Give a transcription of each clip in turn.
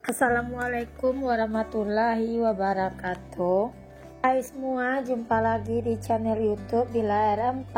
Assalamualaikum warahmatullahi wabarakatuh. Hai semua, jumpa lagi di channel YouTube Bila R4.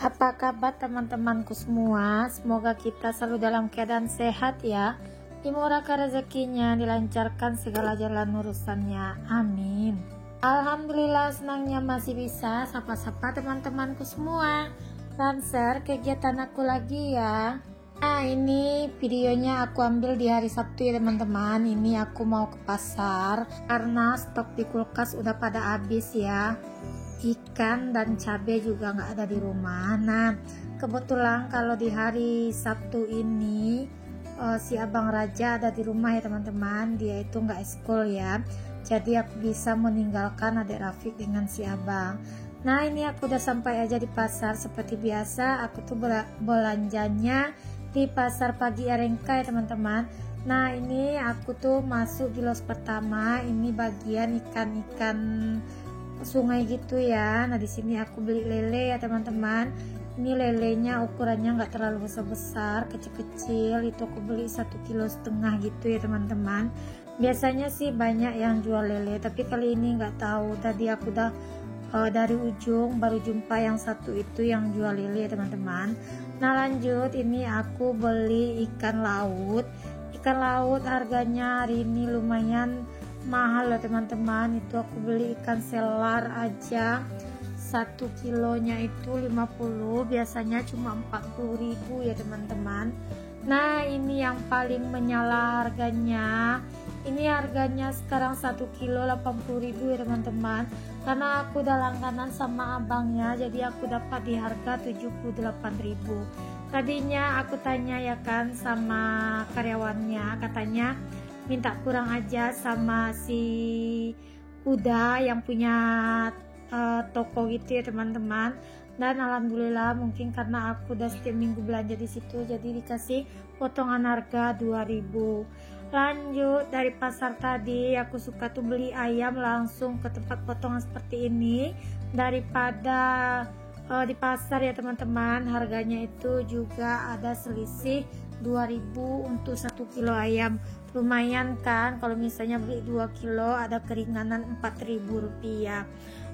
Apa kabar teman-temanku semua? Semoga kita selalu dalam keadaan sehat ya. Dimurahkan rezekinya, dilancarkan segala jalan urusannya. Amin. Alhamdulillah, senangnya masih bisa sapa-sapa teman-temanku semua dan share kegiatan aku lagi ya. Nah, ini videonya aku ambil di hari Sabtu ya teman-teman. Ini aku mau ke pasar karena stok di kulkas udah pada habis ya. Ikan dan cabai juga nggak ada di rumah. Nah, kebetulan kalau di hari Sabtu ini si Abang Raja ada di rumah ya teman-teman. Dia itu nggak ekskul ya. Jadi aku bisa meninggalkan adik Rafiq dengan si Abang. Nah, ini aku udah sampai aja di pasar seperti biasa. Aku tuh belanjanya di pasar pagi Arengka ya teman-teman. Nah, ini aku tuh masuk di los pertama. Ini bagian ikan-ikan sungai gitu ya. Nah, di sini aku beli lele ya teman-teman. Ini lelenya ukurannya nggak terlalu besar-besar, kecil-kecil. Itu aku beli 1,5 kilo gitu ya teman-teman. Biasanya sih banyak yang jual lele, tapi kali ini nggak tahu. Tadi aku udah dari ujung baru jumpa yang satu itu yang jual lele ya teman-teman. Nah, lanjut, ini aku beli ikan laut. Ikan laut harganya hari ini lumayan mahal ya teman-teman. Itu aku beli ikan selar aja 1 kilonya itu 50, biasanya cuma 40.000 ya teman-teman. Nah, ini yang paling menyala harganya. Ini harganya sekarang 1 kilo 80.000 ya teman-teman. Karena aku udah langganan sama abangnya, jadi aku dapat di harga 78.000. Tadinya aku tanya ya kan sama karyawannya, katanya minta kurang aja sama si Uda yang punya toko gitu ya teman-teman. Dan alhamdulillah, mungkin karena aku udah setiap minggu belanja di situ, jadi dikasih potongan harga 2.000. Lanjut, dari pasar tadi aku suka tuh beli ayam langsung ke tempat potongan seperti ini daripada di pasar ya teman-teman. Harganya itu juga ada selisih 2.000 untuk 1 kilo ayam. Lumayan kan, kalau misalnya beli 2 kilo ada keringanan 4.000 rupiah.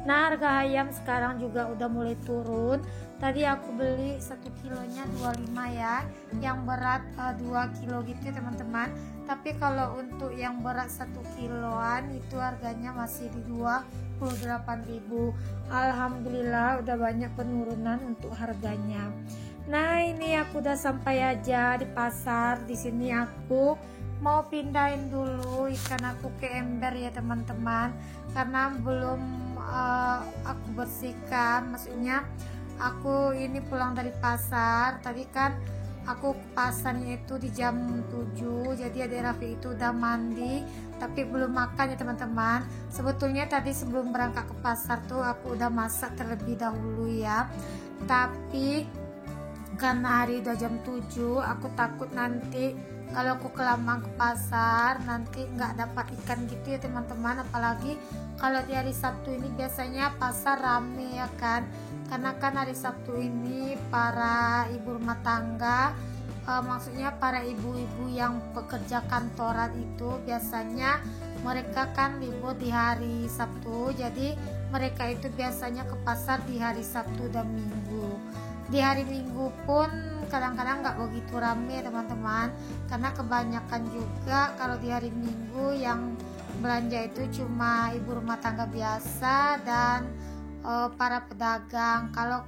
Nah, harga ayam sekarang juga udah mulai turun. Tadi aku beli 1 kilonya 25 ya, yang berat 2 kilo gitu ya teman-teman. Tapi kalau untuk yang berat 1 kiloan itu harganya masih di 28.000. Alhamdulillah udah banyak penurunan untuk harganya. Nah, ini aku udah sampai aja di pasar. Di sini aku mau pindahin dulu ikan aku ke ember ya teman-teman, karena belum aku bersihkan. Maksudnya aku ini pulang dari pasar tadi kan, aku ke pasarnya itu di jam 7, jadi adik Rafi itu udah mandi tapi belum makan ya teman-teman. Sebetulnya tadi sebelum berangkat ke pasar tuh aku udah masak terlebih dahulu ya, tapi karena hari udah jam 7, aku takut nanti kalau aku kelamaan ke pasar nanti nggak dapat ikan gitu ya teman-teman. Apalagi kalau di hari Sabtu ini biasanya pasar rame ya kan, karena kan hari Sabtu ini para ibu rumah tangga, maksudnya para ibu-ibu yang pekerja kantoran itu biasanya mereka kan libur di hari Sabtu, jadi mereka itu biasanya ke pasar di hari Sabtu dan Minggu. Di hari Minggu pun kadang-kadang nggak begitu rame teman-teman, karena kebanyakan juga kalau di hari Minggu yang belanja itu cuma ibu rumah tangga biasa dan para pedagang. Kalau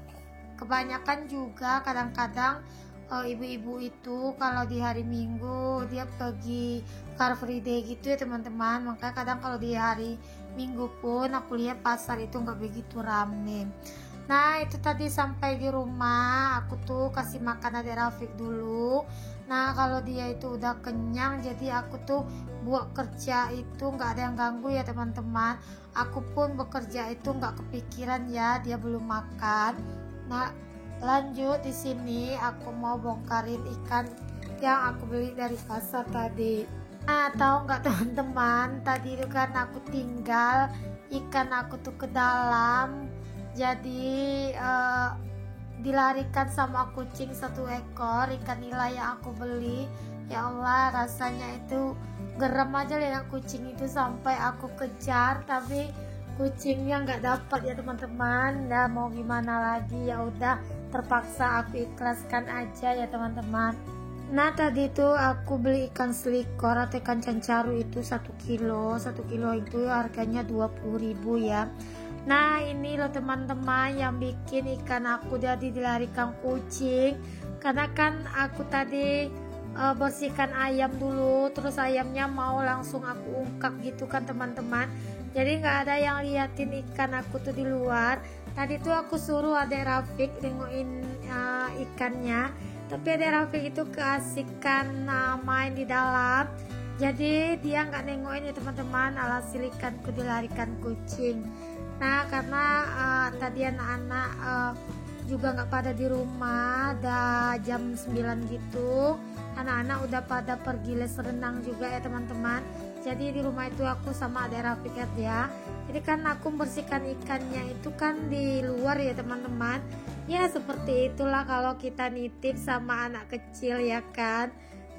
kebanyakan juga kadang-kadang ibu-ibu itu kalau di hari Minggu dia pergi Car Free Day gitu ya teman-teman. Maka kadang kalau di hari Minggu pun aku lihat pasar itu nggak begitu rame. Nah, itu tadi sampai di rumah aku tuh kasih makan adik Rafiq dulu. Nah, kalau dia itu udah kenyang, jadi aku tuh buat kerja itu nggak ada yang ganggu ya teman-teman. Aku pun bekerja itu nggak kepikiran ya dia belum makan. Nah, lanjut, di sini aku mau bongkarin ikan yang aku beli dari pasar tadi. Nah, tahu nggak teman-teman, tadi itu kan aku tinggal ikan aku tuh ke dalam, jadi dilarikan sama kucing 1 ekor ikan nila yang aku beli. Ya Allah, rasanya itu geram aja lihat kucing itu sampai aku kejar, tapi kucingnya nggak dapat ya teman-teman. Nah mau gimana lagi, ya udah terpaksa aku ikhlaskan aja ya teman-teman. Nah tadi tuh aku beli ikan selikor atau ikan cancaru itu 1 kilo. 1 kilo itu harganya 20.000 ya. Nah ini loh teman-teman yang bikin ikan aku jadi dilarikan kucing, karena kan aku tadi bersihkan ayam dulu, terus ayamnya mau langsung aku ungkap gitu kan teman-teman. Jadi nggak ada yang liatin ikan aku tuh di luar. Tadi tuh aku suruh adek Rafiq nengokin ikannya, tapi adek Rafiq itu keasikan main di dalam, jadi dia nggak nengokin ya teman-teman. Alhasil ikanku dilarikan kucing. Nah karena tadi anak-anak juga nggak pada di rumah, ada jam 9 gitu, anak-anak udah pada pergi les renang juga ya teman-teman. Jadi di rumah itu aku sama adek Rafiq ya. Jadi kan aku bersihkan ikannya itu kan di luar ya teman-teman. Ya seperti itulah kalau kita nitip sama anak kecil ya kan.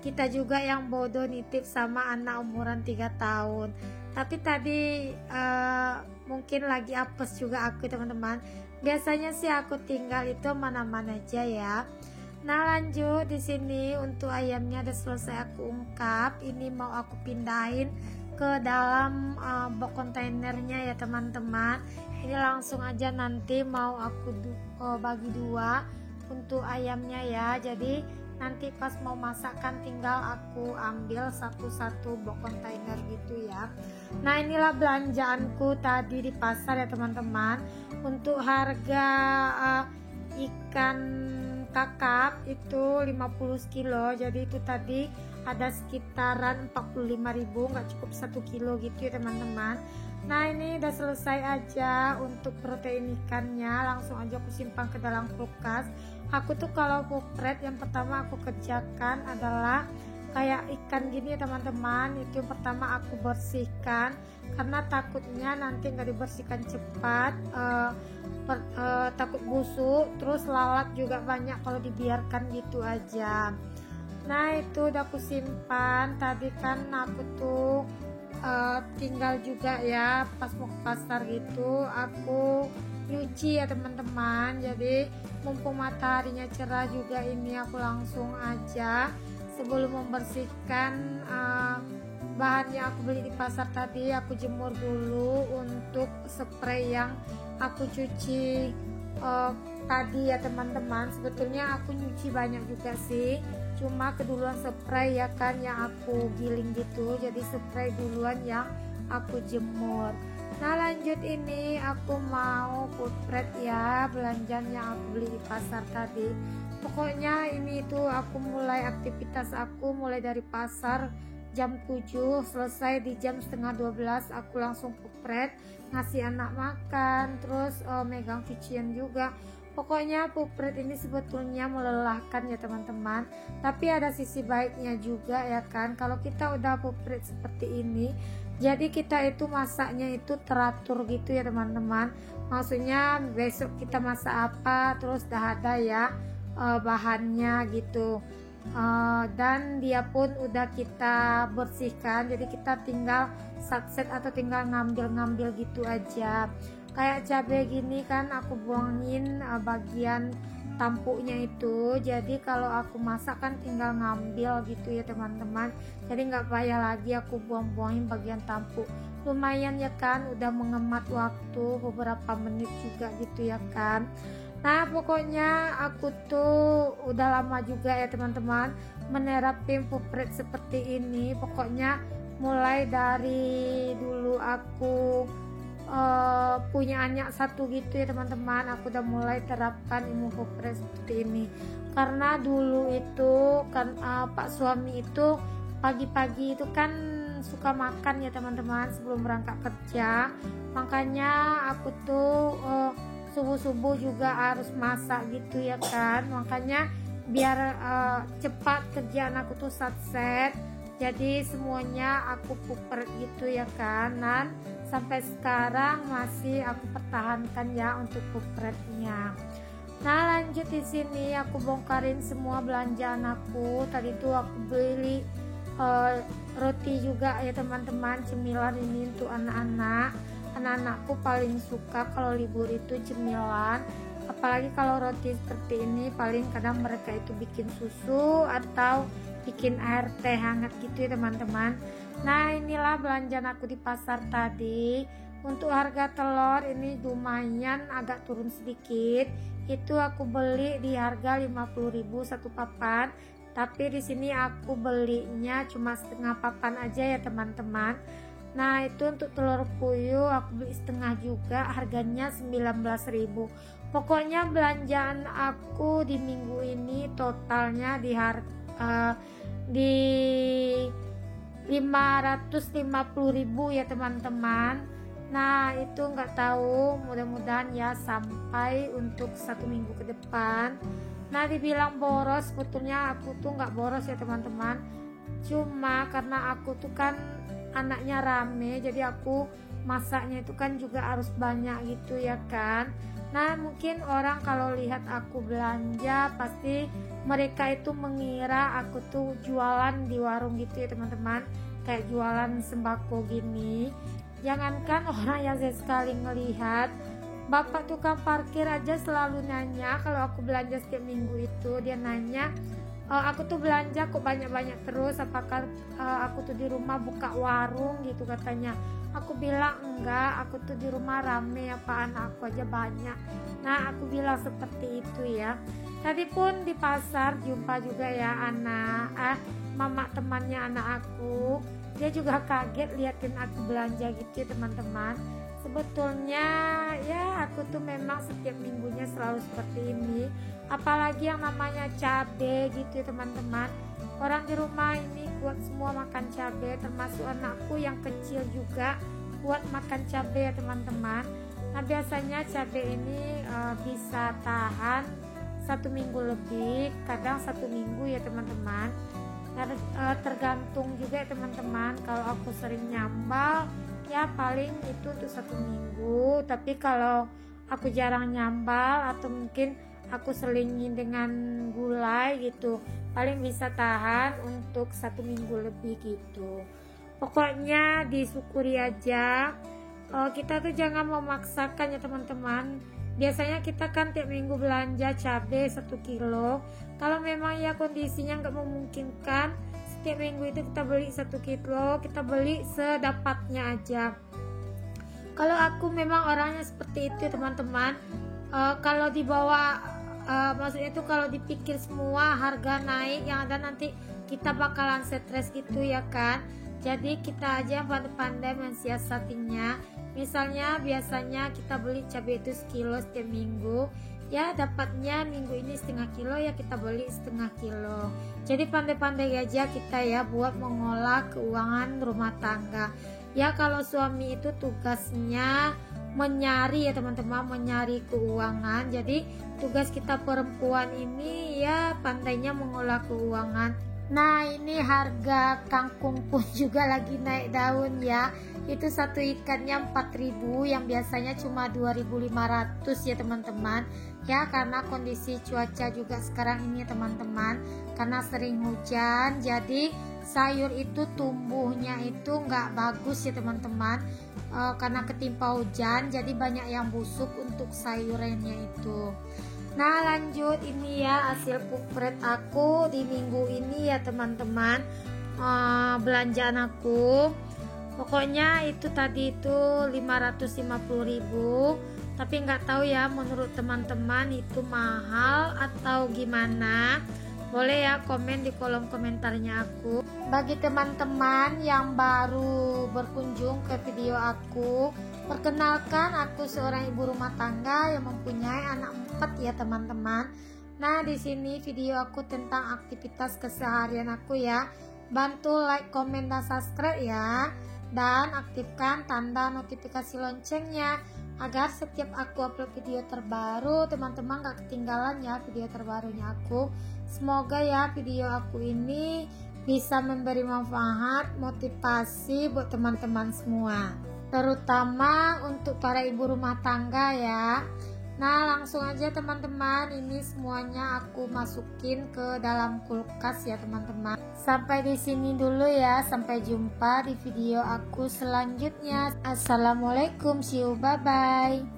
Kita juga yang bodoh nitip sama anak umuran 3 tahun. Tapi tadi mungkin lagi apes juga aku teman-teman. Biasanya sih aku tinggal itu mana-mana aja ya. Nah lanjut di sini untuk ayamnya udah selesai aku ungkap. Ini mau aku pindahin ke dalam box kontainernya ya teman-teman. Ini langsung aja nanti mau aku bagi 2 untuk ayamnya ya. Jadi nanti pas mau masakan tinggal aku ambil satu-satu box kontainer gitu ya. Nah inilah belanjaanku tadi di pasar ya teman-teman. Untuk harga ikan kakap itu 50 kilo, jadi itu tadi ada sekitaran 45.000, nggak cukup 1 kilo gitu ya teman-teman. Nah ini udah selesai aja untuk protein ikannya, langsung aja aku simpan ke dalam kulkas. Aku tuh kalau pupret yang pertama aku kerjakan adalah kayak ikan gini ya teman-teman. Itu yang pertama aku bersihkan, karena takutnya nanti nggak dibersihkan cepat, takut busuk, terus lalat juga banyak kalau dibiarkan gitu aja. Nah itu udah aku simpan. Tadi kan aku tuh tinggal juga ya pas mau ke pasar gitu aku nyuci ya teman-teman. Jadi mumpung mataharinya cerah juga, ini aku langsung aja sebelum membersihkan bahan yang aku beli di pasar tadi, aku jemur dulu untuk spray yang aku cuci tadi ya teman-teman. Sebetulnya aku nyuci banyak juga sih, cuma keduluan spray ya kan yang aku giling gitu, jadi spray duluan yang aku jemur. Nah lanjut ini aku mau putret ya belanjaan yang aku beli di pasar tadi. Pokoknya ini tuh aku mulai aktivitas aku mulai dari pasar jam 7, selesai di jam setengah 12 aku langsung pupret, ngasih anak makan, terus megang cucian juga. Pokoknya pupret ini sebetulnya melelahkan ya teman-teman, tapi ada sisi baiknya juga ya kan. Kalau kita udah pupret seperti ini, jadi kita itu masaknya itu teratur gitu ya teman-teman. Maksudnya besok kita masak apa, terus dah ada ya bahannya gitu. Dan dia pun udah kita bersihkan, jadi kita tinggal satset atau tinggal ngambil-ngambil gitu aja. Kayak cabai gini kan aku buangin bagian tampuknya itu, jadi kalau aku masak kan tinggal ngambil gitu ya teman-teman. Jadi nggak payah lagi aku buang-buangin bagian tampuk. Lumayan ya kan, udah mengemat waktu beberapa menit juga gitu ya kan. Nah pokoknya aku tuh udah lama juga ya teman-teman menerapin pupret seperti ini. Pokoknya mulai dari dulu aku punya anak satu gitu ya teman-teman, aku udah mulai terapkan ilmu pupret seperti ini. Karena dulu itu kan pak suami itu pagi-pagi itu kan suka makan ya teman-teman sebelum berangkat kerja. Makanya aku tuh subuh-subuh juga harus masak gitu ya kan. Makanya biar cepat kerjaan aku tuh satset, jadi semuanya aku pupret gitu ya kan. Dan sampai sekarang masih aku pertahankan ya untuk pupretnya. Nah lanjut di sini aku bongkarin semua belanjaan aku. Tadi tuh aku beli roti juga ya teman-teman. Cemilan ini untuk anak-anakku paling suka kalau libur itu cemilan, apalagi kalau roti seperti ini. Paling kadang mereka itu bikin susu atau bikin air teh hangat gitu ya teman-teman. Nah, inilah belanjaan aku di pasar tadi. Untuk harga telur ini lumayan agak turun sedikit. Itu aku beli di harga 50.000 satu papan, tapi di sini aku belinya cuma setengah papan aja ya teman-teman. Nah, itu untuk telur puyuh aku beli setengah juga, harganya 19.000. Pokoknya belanjaan aku di minggu ini totalnya di 550.000 ya teman-teman. Nah, itu nggak tahu, mudah-mudahan ya sampai untuk 1 minggu ke depan. Nah, dibilang boros, sebetulnya aku tuh nggak boros ya teman-teman, cuma karena aku tuh kan anaknya rame, jadi aku masaknya itu kan juga harus banyak gitu ya kan. Nah, mungkin orang kalau lihat aku belanja pasti mereka itu mengira aku tuh jualan di warung gitu ya teman-teman, kayak jualan sembako gini. Jangankan orang yang sekali ngelihat, bapak tukang parkir aja selalu nanya kalau aku belanja setiap minggu itu. Dia nanya, aku tuh belanja kok banyak-banyak terus, apakah aku tuh di rumah buka warung gitu katanya. Aku bilang enggak, aku tuh di rumah rame, apa anak aku aja banyak. Nah, aku bilang seperti itu ya. Tadi pun di pasar jumpa juga ya mama temannya anak aku. Dia juga kaget liatin aku belanja gitu ya teman-teman. Sebetulnya ya aku tuh memang setiap minggunya selalu seperti ini, apalagi yang namanya cabai gitu ya teman-teman. Orang di rumah ini kuat semua makan cabai, termasuk anakku yang kecil juga kuat makan cabai ya teman-teman. Nah, biasanya cabai ini bisa tahan 1 minggu lebih, kadang 1 minggu ya teman-teman. Tergantung juga ya teman-teman. Kalau aku sering nyambal ya paling itu untuk 1 minggu, tapi kalau aku jarang nyambal atau mungkin aku selingin dengan gulai gitu, paling bisa tahan untuk 1 minggu lebih gitu. Pokoknya disyukuri aja. Kita tuh jangan memaksakan ya teman-teman. Biasanya kita kan tiap minggu belanja cabai 1 kilo. Kalau memang ya kondisinya nggak memungkinkan setiap minggu itu kita beli 1 kilo, kita beli sedapatnya aja. Kalau aku memang orangnya seperti itu teman-teman. Kalau dibawa maksudnya itu kalau dipikir semua harga naik, yang ada nanti kita bakalan stres gitu ya kan. Jadi kita aja pandai-pandai mensiasatinya. Misalnya biasanya kita beli cabai itu sekilo setiap minggu, ya dapatnya minggu ini setengah kilo, ya kita beli setengah kilo. Jadi pandai-pandai aja kita ya buat mengolah keuangan rumah tangga. Ya kalau suami itu tugasnya menyari ya teman-teman, menyari keuangan. Jadi tugas kita perempuan ini ya pandainya mengolah keuangan. Nah, ini harga kangkung pun juga lagi naik daun ya. Itu satu ikannya 4.000 yang biasanya cuma 2.500 ya teman-teman. Ya karena kondisi cuaca juga sekarang ini ya teman-teman, karena sering hujan, jadi sayur itu tumbuhnya itu nggak bagus ya teman-teman. Karena ketimpa hujan jadi banyak yang busuk untuk sayurannya itu. Nah, lanjut ini ya hasil cookbread aku di minggu ini ya teman-teman. Belanjaan aku pokoknya itu tadi itu 550.000, tapi nggak tahu ya menurut teman-teman itu mahal atau gimana. Boleh ya komen di kolom komentarnya aku. Bagi teman-teman yang baru berkunjung ke video aku, perkenalkan aku seorang ibu rumah tangga yang mempunyai anak 4 ya teman-teman. Nah, di sini video aku tentang aktivitas keseharian aku ya. Bantu like, komen, dan subscribe ya. Dan aktifkan tanda notifikasi loncengnya agar setiap aku upload video terbaru teman-teman gak ketinggalan ya video terbarunya aku. Semoga ya video aku ini bisa memberi manfaat, motivasi buat teman-teman semua, terutama untuk para ibu rumah tangga ya. Nah, langsung aja teman-teman, ini semuanya aku masukin ke dalam kulkas ya teman-teman. Sampai di sini dulu ya, sampai jumpa di video aku selanjutnya. Assalamualaikum, see you, bye bye.